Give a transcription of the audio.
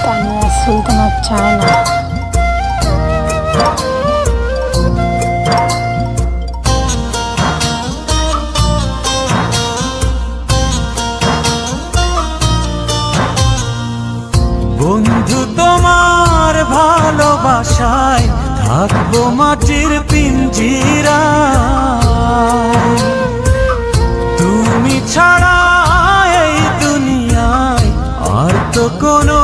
তানিয়া সুলতানা চায় না। বন্ধু তোমার ভালোবাসায় থাকবো মাটির পিঞ্জিরায়, তুমি ছাড়া এই দুনিয়ায় আর তো কোনো